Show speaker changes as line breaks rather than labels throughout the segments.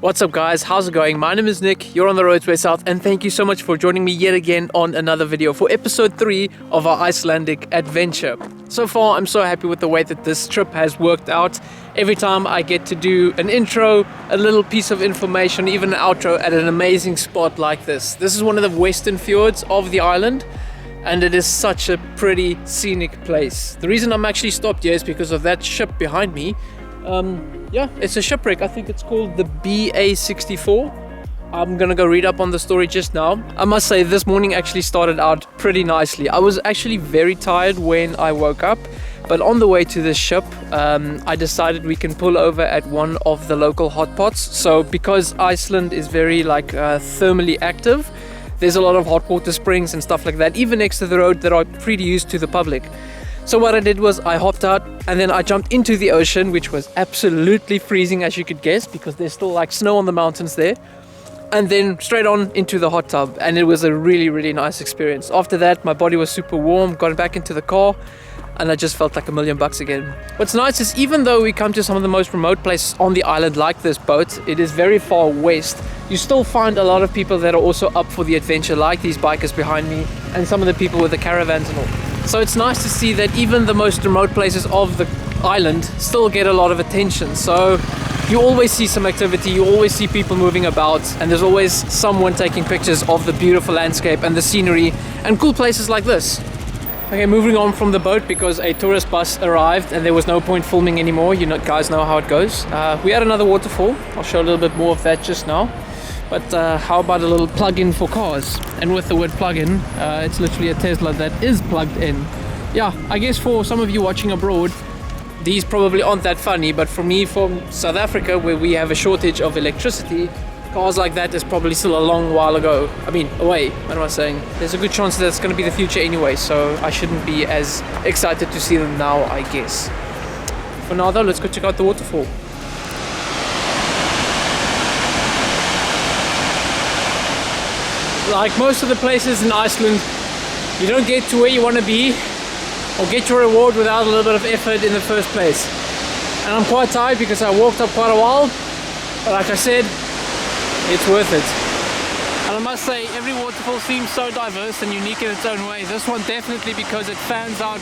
What's up guys, how's it going? My name is Nick, you're on the roads way south, and thank you so much for joining me yet again on another video for episode 3 of our Icelandic adventure. So far I'm so happy with the way that this trip has worked out. Every time I get to do an intro, a little piece of information, even an outro at an amazing spot like this. This is one of the western fjords of the island, and it is such a pretty scenic place. The reason I'm actually stopped here is because of that ship behind me. Yeah, it's a shipwreck. I think it's called the BA64. I'm gonna go read up on the story just now. I must say this morning actually started out pretty nicely. I was actually very tired when I woke up, but on the way to this ship I decided we can pull over at one of the local hot pots. So because Iceland is very thermally active, there's a lot of hot water springs and stuff like that, even next to the road, that are pretty used to the public. So what I did was I hopped out and then I jumped into the ocean, which was absolutely freezing, as you could guess, because there's still like snow on the mountains there. And then straight on into the hot tub, and it was a really nice experience. After that, my body was super warm, got back into the car, and I just felt like $1,000,000 again. What's nice is even though we come to some of the most remote places on the island like this boat, it is very far west, you still find a lot of people that are also up for the adventure, like these bikers behind me and some of the people with the caravans and all. So it's nice to see that even the most remote places of the island still get a lot of attention. So you always see some activity, you always see people moving about, and there's always someone taking pictures of the beautiful landscape and the scenery and cool places like this. Okay, moving on from the boat because a tourist bus arrived and there was no point filming anymore. You guys know how it goes. We had another waterfall. I'll show a little bit more of that just now. But how about a little plug-in for cars? And with the word plug-in, it's literally a Tesla that is plugged in. Yeah, I guess for some of you watching abroad, these probably aren't that funny, but for me from South Africa, where we have a shortage of electricity, cars like that is probably still a long while ago. I mean, away, what am I saying? There's a good chance that it's going to be the future anyway, so I shouldn't be as excited to see them now, I guess. For now though, let's go check out the waterfall. Like most of the places in Iceland, you don't get to where you want to be or get your reward without a little bit of effort in the first place. And I'm quite tired because I walked up quite a while, but like I said, it's worth it. And I must say, every waterfall seems so diverse and unique in its own way. This one definitely, because it fans out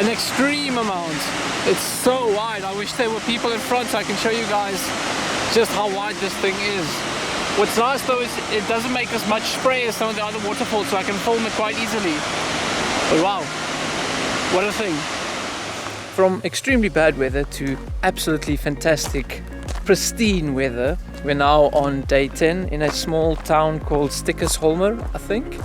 an extreme amount. It's so wide. I wish there were people in front so I can show you guys just how wide this thing is. What's nice though is it doesn't make as much spray as some of the other waterfalls, so I can film it quite easily. But wow, what a thing. From extremely bad weather to absolutely fantastic, pristine weather, we're now on day 10 in a small town called Stykkishólmur, I think.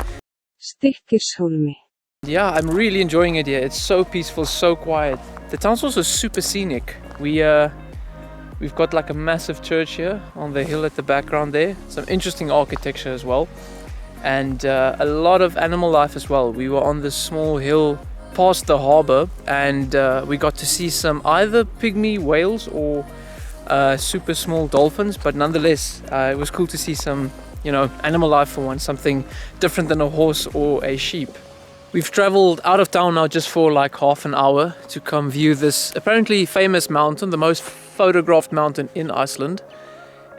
Stykkishólmi.
Yeah, I'm really enjoying it here. It's so peaceful, so quiet. The town's also super scenic. We've got like a massive church here on the hill at the background there. Some interesting architecture as well. And a lot of animal life as well. We were on this small hill past the harbor, and we got to see some either pygmy whales or super small dolphins, but nonetheless it was cool to see some, animal life for once, something different than a horse or a sheep. We've traveled out of town now just for like half an hour to come view this apparently famous mountain, the most photographed mountain in Iceland.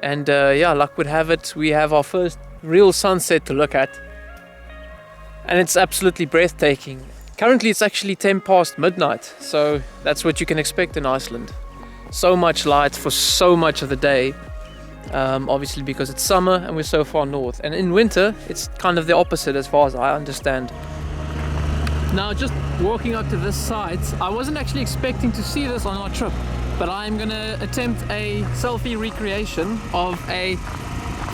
And yeah, luck would have it, we have our first real sunset to look at, and it's absolutely breathtaking. Currently it's actually 10 past midnight, so that's what you can expect in Iceland. So much light for so much of the day, obviously because it's summer and we're so far north. And in winter it's kind of the opposite as far as I understand. Now, just walking up to this site, I wasn't actually expecting to see this on our trip, but I'm gonna attempt a selfie recreation of a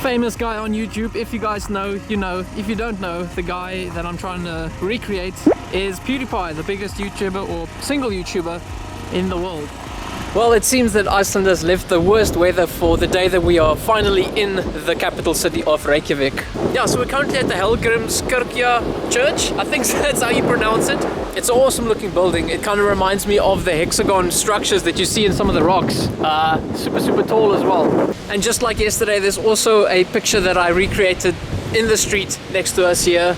famous guy on YouTube. If you guys know, you know. If you don't know, the guy that I'm trying to recreate is PewDiePie, the biggest YouTuber or single YouTuber in the world. Well, it seems that Iceland has left the worst weather for the day that we are finally in the capital city of Reykjavik. Yeah, so we're currently at the Hallgrímskirkja church. I think that's how you pronounce it. It's an awesome looking building. It kind of reminds me of the hexagon structures that you see in some of the rocks. Super tall as well. And just like yesterday, there's also a picture that I recreated in the street next to us here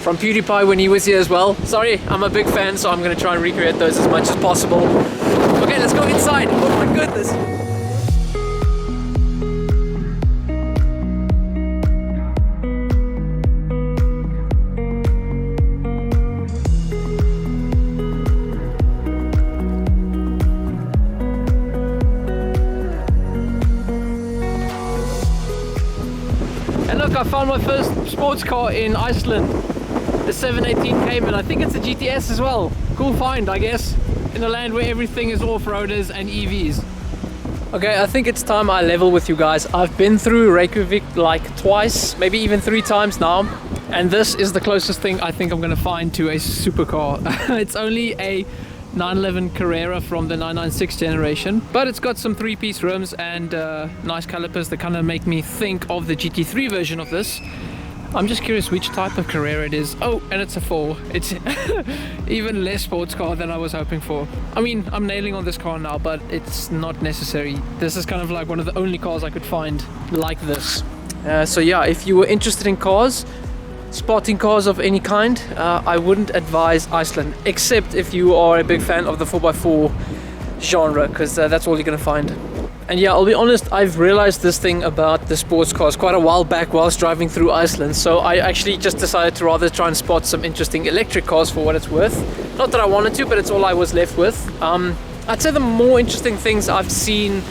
from PewDiePie when he was here as well. Sorry, I'm a big fan, so I'm going to try and recreate those as much as possible. Okay, let's go inside. Oh my goodness. I found my first sports car in Iceland. The 718 Cayman. I think it's a GTS as well. Cool find, I guess, in a land where everything is off-roaders and EVs. Okay, I think it's time I level with you guys. I've been through Reykjavik like twice, maybe even 3 times now, and this is the closest thing I think I'm gonna find to a supercar. It's only a 911 Carrera from the 996 generation, but it's got some 3-piece rims and nice calipers that kind of make me think of the GT3 version of this. I'm just curious which type of Carrera it is. Oh, and it's a 4. It's even less sports car than I was hoping for. I mean, I'm nailing on this car now, but it's not necessary. This is kind of like one of the only cars I could find like this. So yeah, if you were interested in cars, spotting cars of any kind, I wouldn't advise Iceland, except if you are a big fan of the 4x4 genre, because that's all you're gonna find. And yeah, I'll be honest, I've realized this thing about the sports cars quite a while back whilst driving through Iceland, so I actually just decided to rather try and spot some interesting electric cars for what it's worth. Not that I wanted to, but it's all I was left with. I'd say the more interesting things I've seen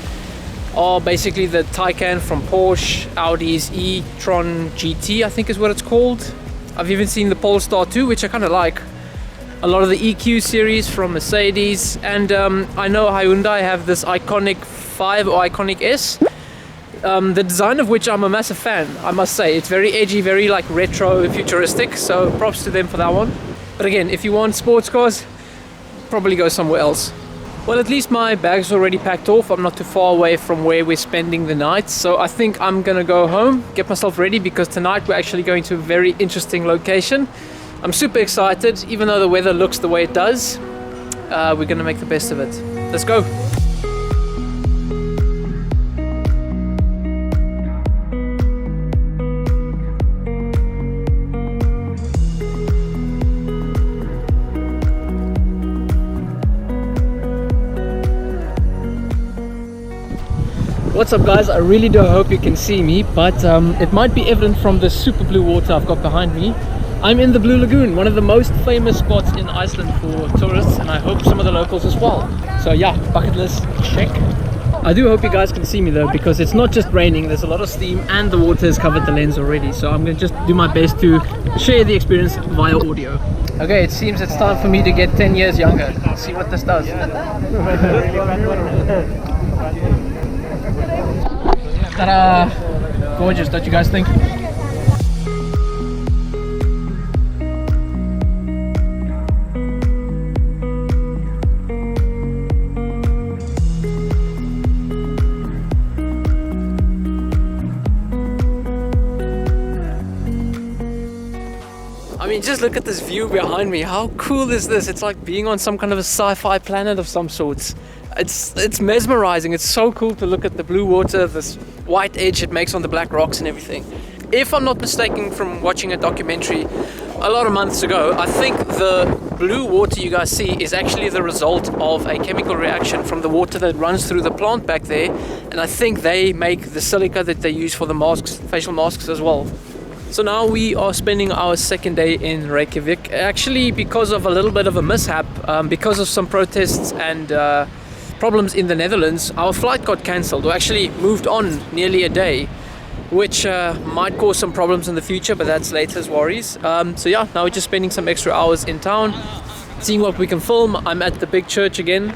are basically the Taycan from Porsche, Audi's e-tron GT, I think is what it's called. I've even seen the Polestar 2, which I kind of like. A lot of the EQ series from Mercedes, and I know Hyundai have this Iconic 5 or Iconic S, the design of which I'm a massive fan, I must say. It's very edgy, very like retro futuristic, so props to them for that one. But again, if you want sports cars, probably go somewhere else. Well, at least my bag's already packed off. I'm not too far away from where we're spending the night, so I think I'm gonna go home, get myself ready, because tonight we're actually going to a very interesting location. I'm super excited, even though the weather looks the way it does. We're gonna make the best of it. Let's go. What's up guys, I really do hope you can see me, but it might be evident from the super blue water I've got behind me. I'm in the Blue Lagoon, one of the most famous spots in Iceland for tourists, and I hope some of the locals as well. So yeah, bucket list check. I do hope you guys can see me though, because it's not just raining, there's a lot of steam and the water has covered the lens already, so I'm going to just do my best to share the experience via audio. Okay, it seems it's time for me to get 10 years younger. Let's see what this does. Ta-da! Gorgeous, don't you guys think? I mean, just look at this view behind me. How cool is this? It's like being on some kind of a sci-fi planet of some sorts. It's mesmerizing. It's so cool to look at the blue water, this white edge it makes on the black rocks and everything. If I'm not mistaken from watching a documentary a lot of months ago, I think the blue water you guys see is actually the result of a chemical reaction from the water that runs through the plant back there, and I think they make the silica that they use for the masks, facial masks as well. So now we are spending our second day in Reykjavik, actually because of a little bit of a mishap, because of some protests and problems in the Netherlands. Our flight got cancelled, or actually moved on nearly a day, which might cause some problems in the future, but that's later's worries. So yeah, now we're just spending some extra hours in town, seeing what we can film. I'm at the big church again.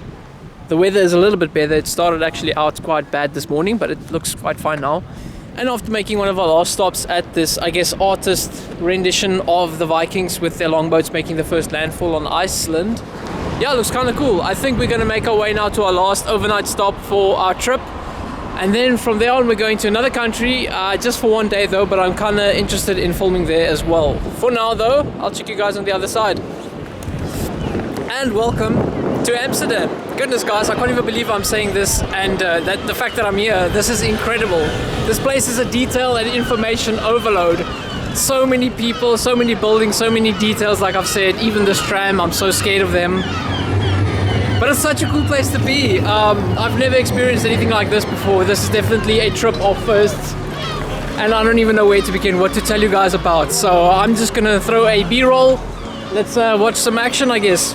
The weather is a little bit better. It started actually out quite bad this morning, but it looks quite fine now. And after making one of our last stops at this, I guess, artist rendition of the Vikings with their longboats making the first landfall on Iceland, yeah, it looks kind of cool. I think we're going to make our way now to our last overnight stop for our trip. And then from there on, we're going to another country, just for one day though, but I'm kind of interested in filming there as well. For now though, I'll check you guys on the other side. And welcome to Amsterdam. Goodness guys, I can't even believe I'm saying this, and that the fact that I'm here, this is incredible. This place is a detail and information overload. So many people, so many buildings, so many details, like I've said. Even this tram, I'm so scared of them. But it's such a cool place to be. I've never experienced anything like this before. This is definitely a trip of firsts, and I don't even know where to begin, what to tell you guys about. So I'm just gonna throw a B-roll. Let's watch some action, I guess.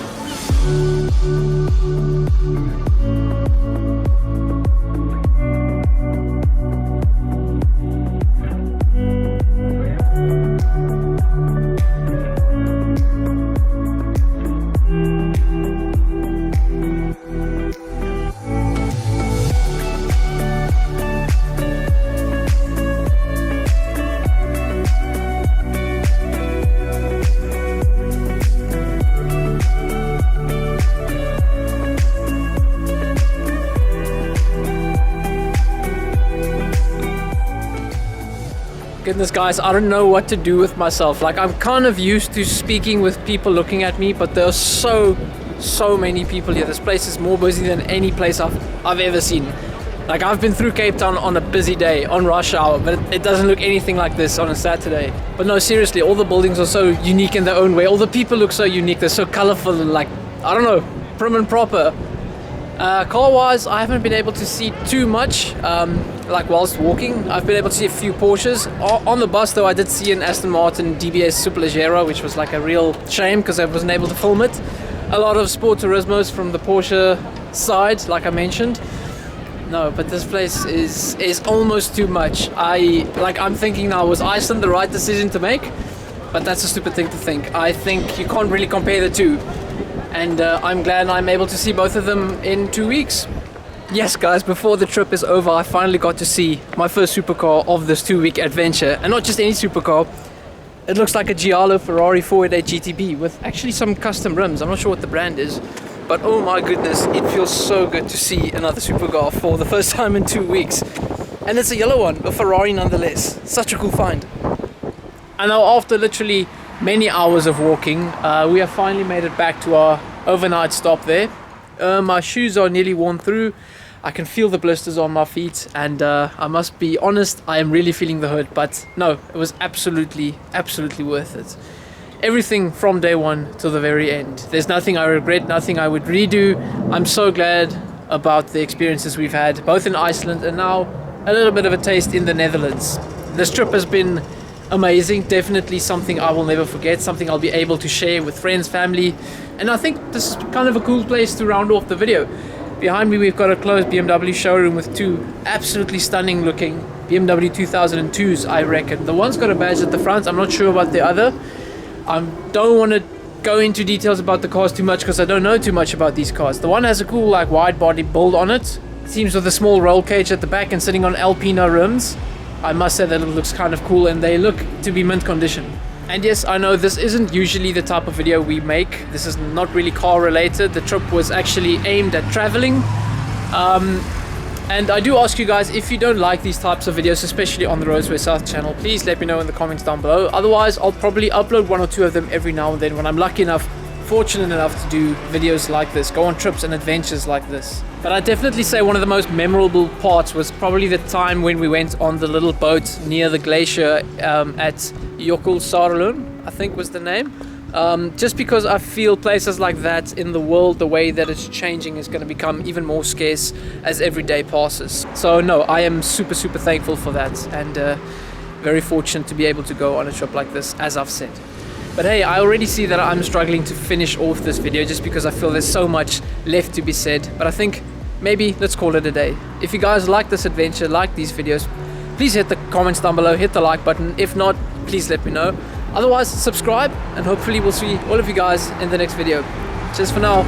Goodness guys, I don't know what to do with myself. Like, I'm kind of used to speaking with people looking at me, but there are so many people here. This place is more busy than any place I've ever seen. Like, I've been through Cape Town on a busy day, on rush hour, but it doesn't look anything like this on a Saturday. But no, seriously, all the buildings are so unique in their own way. All the people look so unique. They're so colorful and, like, I don't know, prim and proper. Car-wise, I haven't been able to see too much, like whilst walking. I've been able to see a few Porsches. On the bus though, I did see an Aston Martin DBS Superleggera, which was like a real shame because I wasn't able to film it. A lot of Sport Turismos from the Porsche side, like I mentioned. No, but this place is almost too much. I'm thinking now, was Iceland the right decision to make? But that's a stupid thing to think. I think you can't really compare the two. And I'm glad I'm able to see both of them in 2 weeks. Yes guys, before the trip is over, I finally got to see my first supercar of this 2-week adventure. And not just any supercar. It looks like a Giallo Ferrari 488 GTB with actually some custom rims. I'm not sure what the brand is. But oh my goodness, it feels so good to see another supercar for the first time in 2 weeks. And it's a yellow one, a Ferrari nonetheless. Such a cool find. And now after literally many hours of walking, we have finally made it back to our overnight stop there. My shoes are nearly worn through. I can feel the blisters on my feet, and I must be honest, I am really feeling the hurt, but no, it was absolutely worth it. Everything from day one till the very end. There's nothing I regret, nothing I would redo. I'm so glad about the experiences we've had, both in Iceland and now a little bit of a taste in the Netherlands. This trip has been amazing, definitely something I will never forget, something I'll be able to share with friends, family, and I think this is kind of a cool place to round off the video. Behind me we've got a closed BMW showroom with two absolutely stunning looking BMW 2002s, I reckon. The one's got a badge at the front, I'm not sure about the other. I don't want to go into details about the cars too much because I don't know too much about these cars. The one has a cool like wide body build on it. It seems with a small roll cage at the back and sitting on Alpina rims. I must say that it looks kind of cool and they look to be mint condition. And yes, I know this isn't usually the type of video we make. This is not really car related. The trip was actually aimed at traveling. And I do ask you guys, if you don't like these types of videos, especially on the Roadsway South channel, please let me know in the comments down below. Otherwise, I'll probably upload 1 or 2 of them every now and then when I'm lucky enough, fortunate enough to do videos like this, go on trips and adventures like this. But I definitely say one of the most memorable parts was probably the time when we went on the little boat near the glacier at Jökulsárlón, I think was the name. Just because I feel places like that in the world, the way that it's changing is going to become even more scarce as every day passes. So no, I am super thankful for that, and very fortunate to be able to go on a trip like this, as I've said. But hey, I already see that I'm struggling to finish off this video just because I feel there's so much left to be said. But I think maybe let's call it a day. If you guys like this adventure, like these videos, please hit the comments down below, hit the like button. If not, please let me know. Otherwise, subscribe, and hopefully we'll see all of you guys in the next video. Cheers for now.